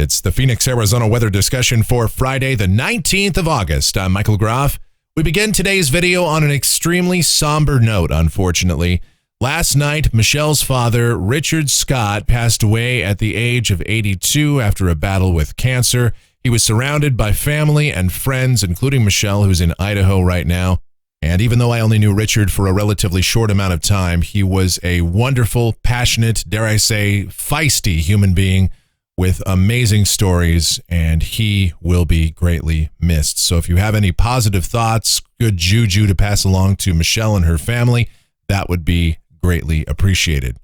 It's the Phoenix, Arizona weather discussion for Friday, the 19th of August. I'm Michael Groff. We begin today's video on an extremely somber note, unfortunately. Last night, Michelle's father, Richard Scott, passed away at the age of 82 after a battle with cancer. He was surrounded by family and friends, including Michelle, who's in Idaho right now. And even though I only knew Richard for a relatively short amount of time, he was a wonderful, passionate, dare I say, feisty human being with amazing stories, and he will be greatly missed. So if you have any positive thoughts, good juju to pass along to Michelle and her family, that would be greatly appreciated.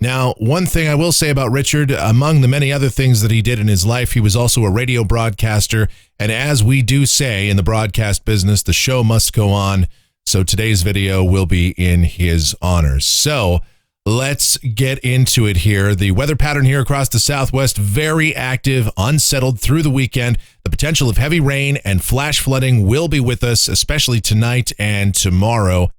Now, one thing I will say about Richard, among the many other things that he did in his life, he was also a radio broadcaster, and as we do say in the broadcast business, the show must go on, so today's video will be in his honor. So let's get into it here. The weather pattern here across the Southwest, very active, unsettled through the weekend. The potential of heavy rain and flash flooding will be with us, especially tonight and tomorrow.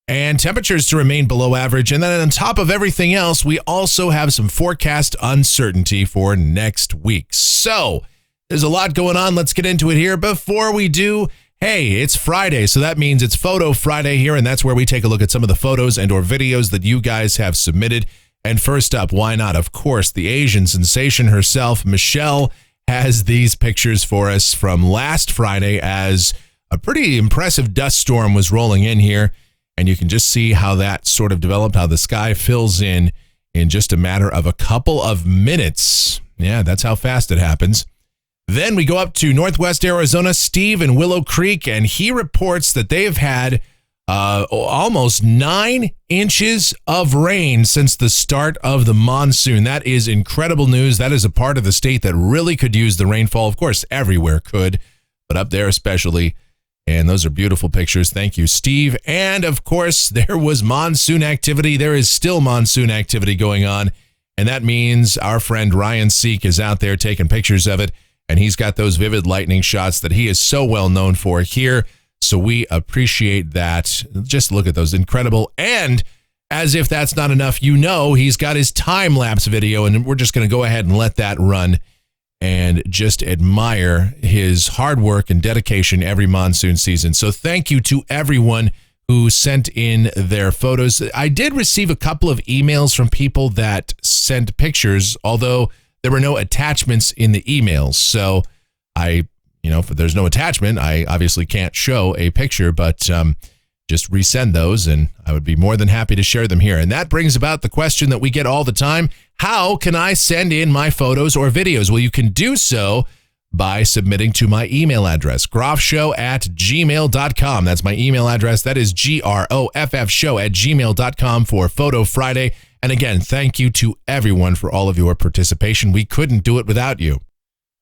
And temperatures to remain below average. And then on top of everything else, we also have some forecast uncertainty for next week. So there's a lot going on. Let's get into it here. Before we do, hey, it's Friday, so that means it's Photo Friday here, and that's where we take a look at some of the photos and or videos that you guys have submitted. And first up, why not? Of course, the Asian sensation herself, Michelle, has these pictures for us from last Friday as a pretty impressive dust storm was rolling in here. And you can just see how that sort of developed, how the sky fills in just a matter of a couple of minutes. Yeah, that's how fast it happens. Then we go up to Northwest Arizona, Steve in Willow Creek, and he reports that they have had almost 9 inches of rain since the start of the monsoon. That is incredible news. That is a part of the state that really could use the rainfall. Of course, everywhere could, but up there especially. And those are beautiful pictures. Thank you, Steve. And of course, there was monsoon activity. There is still monsoon activity going on. And that means our friend Ryan Seek is out there taking pictures of it. And he's got those vivid lightning shots that he is so well known for here. So we appreciate that. Just look at those, incredible. And as if that's not enough, you know, he's got his time-lapse video, and we're just going to go ahead and let that run and just admire his hard work and dedication every monsoon season. So thank you to everyone who sent in their photos. I did receive a couple of emails from people that sent pictures, although there were no attachments in the emails. So if there's no attachment, I obviously can't show a picture, but just resend those, and I would be more than happy to share them here. And that brings about the question that we get all the time: how can I send in my photos or videos? Well, you can do so by submitting to my email address, groffshow@gmail.com. That's my email address. That is groffshow@gmail.com for Photo Friday. And again, thank you to everyone for all of your participation. We couldn't do it without you.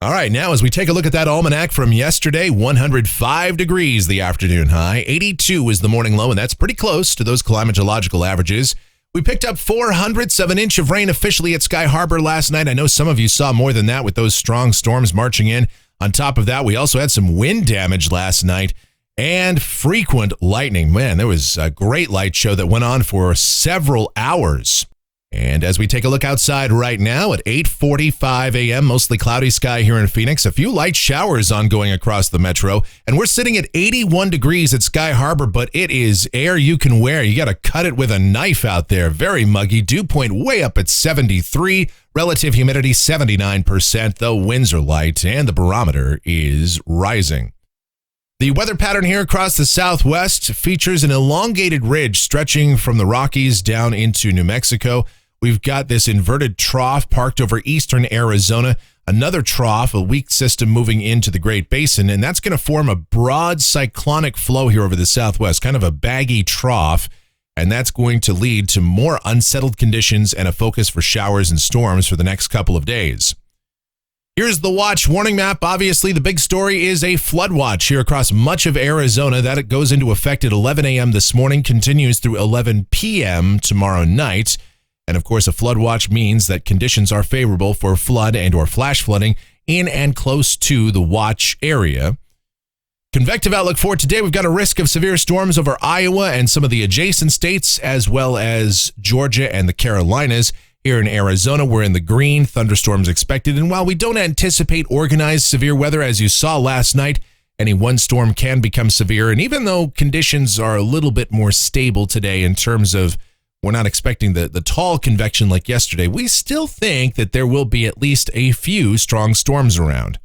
All right, now as we take a look at that almanac from yesterday, 105 degrees the afternoon high, 82 is the morning low, and that's pretty close to those climatological averages. We picked up 400ths of an inch of rain officially at Sky Harbor last night. I know some of you saw more than that with those strong storms marching in. On top of that, we also had some wind damage last night and frequent lightning. Man, there was a great light show that went on for several hours. And as we take a look outside right now at 8:45 a.m., mostly cloudy sky here in Phoenix, a few light showers ongoing across the metro, and we're sitting at 81 degrees at Sky Harbor, but it is air you can wear. You got to cut it with a knife out there. Very muggy. Dew point way up at 73. Relative humidity 79%, though winds are light, and the barometer is rising. The weather pattern here across the Southwest features an elongated ridge stretching from the Rockies down into New Mexico. We've got this inverted trough parked over eastern Arizona, another trough, a weak system moving into the Great Basin, and that's going to form a broad cyclonic flow here over the Southwest, kind of a baggy trough, and that's going to lead to more unsettled conditions and a focus for showers and storms for the next couple of days. Here's the watch warning map. Obviously, the big story is a flood watch here across much of Arizona. That it goes into effect at 11 a.m. this morning, continues through 11 p.m. tomorrow night. And of course, a flood watch means that conditions are favorable for flood and or flash flooding in and close to the watch area. Convective outlook for today, we've got a risk of severe storms over Iowa and some of the adjacent states, as well as Georgia and the Carolinas. Here in Arizona, we're in the green, thunderstorms expected. And while we don't anticipate organized severe weather, as you saw last night, any one storm can become severe. And even though conditions are a little bit more stable today in terms of we're not expecting the tall convection like yesterday, we still think that there will be at least a few strong storms around.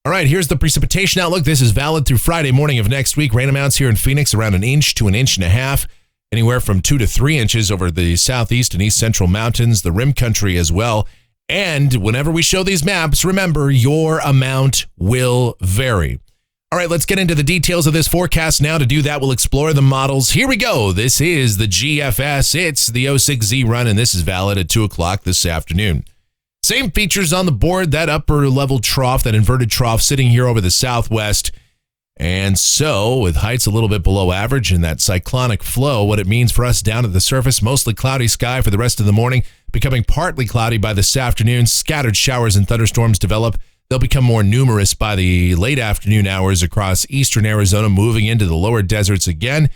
All right, here's the precipitation outlook. This is valid through Friday morning of next week. Rain amounts here in Phoenix around 1 inch to 1.5 inches. Anywhere from 2 to 3 inches over the southeast and east central mountains, the rim country as well. And whenever we show these maps, remember, your amount will vary. All right, let's get into the details of this forecast now. To do that, we'll explore the models. Here we go. This is the GFS. It's the 06Z run, and this is valid at 2 o'clock this afternoon. Same features on the board, that upper level trough, that inverted trough sitting here over the southwest. And so, with heights a little bit below average and that cyclonic flow, what it means for us down at the surface, mostly cloudy sky for the rest of the morning, becoming partly cloudy by this afternoon. Scattered showers and thunderstorms develop. They'll become more numerous by the late afternoon hours across eastern Arizona, moving into the lower deserts again.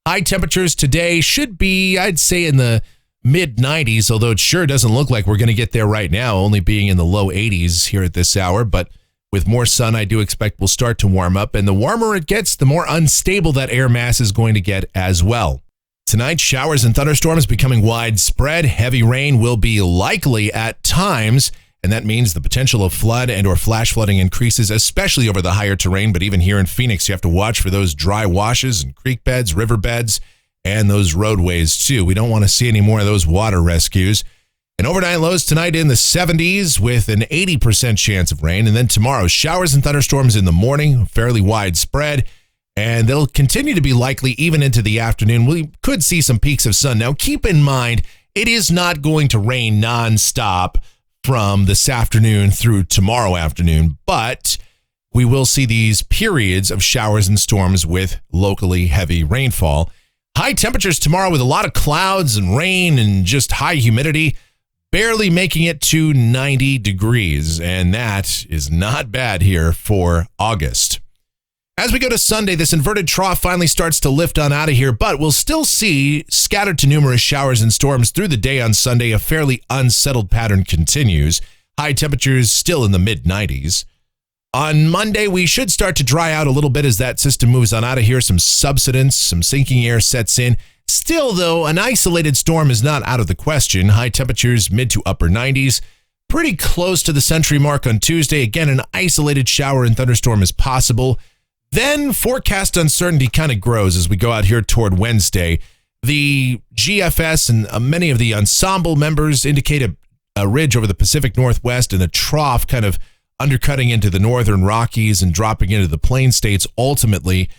High temperatures today should be, I'd say, in the mid-90s, although it sure doesn't look like we're going to get there right now, only being in the low 80s here at this hour. But with more sun, I do expect we'll start to warm up, and the warmer it gets, the more unstable that air mass is going to get as well. Tonight, showers and thunderstorms becoming widespread. Heavy rain will be likely at times, and that means the potential of flood and or flash flooding increases, especially over the higher terrain. But even here in Phoenix, you have to watch for those dry washes and creek beds, river beds, and those roadways too. We don't want to see any more of those water rescues. And overnight lows tonight in the 70s with an 80% chance of rain. And then tomorrow, showers and thunderstorms in the morning, fairly widespread. And they'll continue to be likely even into the afternoon. We could see some peaks of sun. Now, keep in mind, it is not going to rain nonstop from this afternoon through tomorrow afternoon, but we will see these periods of showers and storms with locally heavy rainfall. High temperatures tomorrow with a lot of clouds and rain and just high humidity, barely making it to 90 degrees, and that is not bad here for August. As we go to Sunday, this inverted trough finally starts to lift on out of here, but we'll still see scattered to numerous showers and storms through the day on Sunday. A fairly unsettled pattern continues. High temperatures still in the mid-90s. On Monday, we should start to dry out a little bit as that system moves on out of here. Some subsidence, some sinking air sets in. Still, though, an isolated storm is not out of the question. High temperatures mid to upper 90s. Pretty close to the century mark on Tuesday. Again, an isolated shower and thunderstorm is possible. Then forecast uncertainty kind of grows as we go out here toward Wednesday. The GFS and many of the ensemble members indicate a ridge over the Pacific Northwest and a trough kind of undercutting into the northern Rockies and dropping into the plain states ultimately.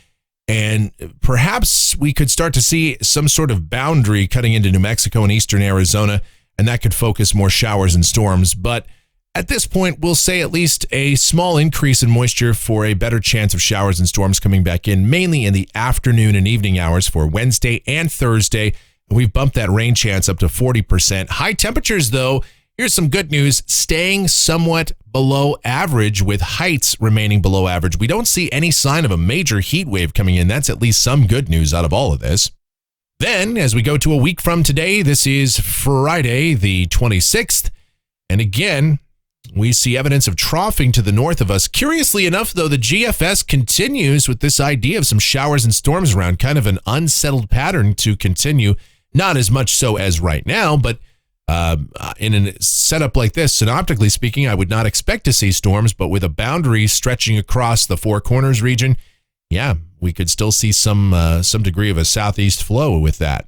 And perhaps we could start to see some sort of boundary cutting into New Mexico and eastern Arizona, and that could focus more showers and storms. But at this point, we'll say at least a small increase in moisture for a better chance of showers and storms coming back in, mainly in the afternoon and evening hours for Wednesday and Thursday. We've bumped that rain chance up to 40%. High temperatures, though, here's some good news, staying somewhat below average with heights remaining below average. We don't see any sign of a major heat wave coming in. That's at least some good news out of all of this. Then, as we go to a week from today, this is Friday, the 26th. And again, we see evidence of troughing to the north of us. Curiously enough, though, the GFS continues with this idea of some showers and storms around, kind of an unsettled pattern to continue. Not as much so as right now, but in a setup like this, synoptically speaking, I would not expect to see storms, but with a boundary stretching across the Four Corners region, yeah, we could still see some degree of a southeast flow with that.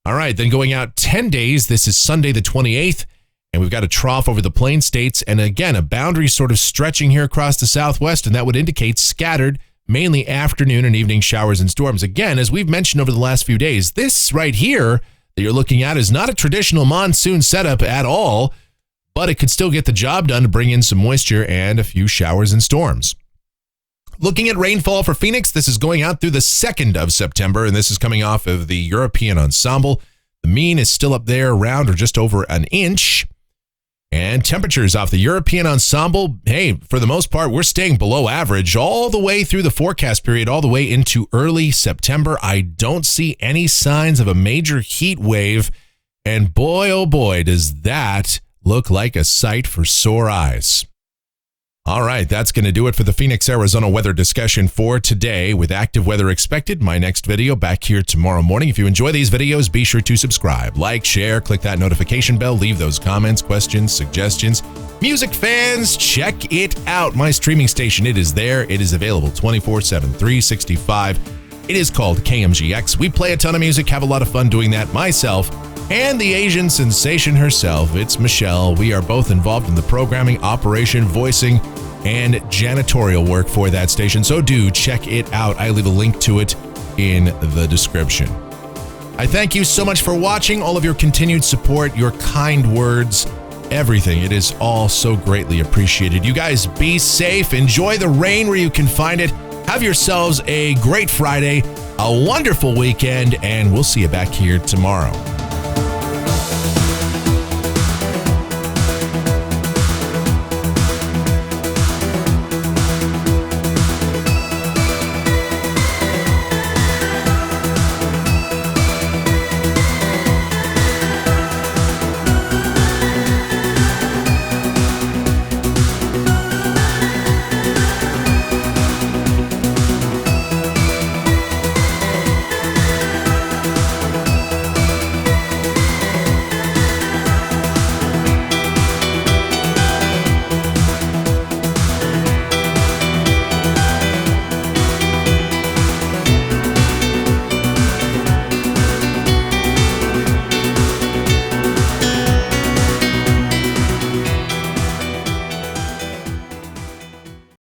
All right, then going out 10 days, this is Sunday the 28th, and we've got a trough over the plain states, and again, a boundary sort of stretching here across the southwest, and that would indicate scattered, mainly afternoon and evening showers and storms. Again, as we've mentioned over the last few days, this right here that you're looking at is not a traditional monsoon setup at all, but it could still get the job done to bring in some moisture and a few showers and storms. Looking at rainfall for Phoenix, this is going out through the 2nd of September, and this is coming off of the European ensemble. The mean is still up there around or just over 1 inch. And temperatures off the European ensemble, hey, for the most part, we're staying below average all the way through the forecast period, all the way into early September. I don't see any signs of a major heat wave. And boy, oh boy, does that look like a sight for sore eyes. All right, that's going to do it for the Phoenix, Arizona weather discussion for today. With active weather expected, my next video back here tomorrow morning. If you enjoy these videos, be sure to subscribe, like, share, click that notification bell, leave those comments, questions, suggestions. Music fans, check it out. My streaming station, it is there. It is available 24/7, 365. It is called KMGX. We play a ton of music, have a lot of fun doing that. Myself and the Asian sensation herself, it's Michelle. We are both involved in the programming, operation, voicing, and janitorial work for that station, so do check it out. I leave a link to it in the description. I thank you so much for watching, all of your continued support, your kind words, everything. It is all so greatly appreciated. You guys be safe, enjoy the rain where you can find it, have yourselves a great Friday, a wonderful weekend, and we'll see you back here tomorrow.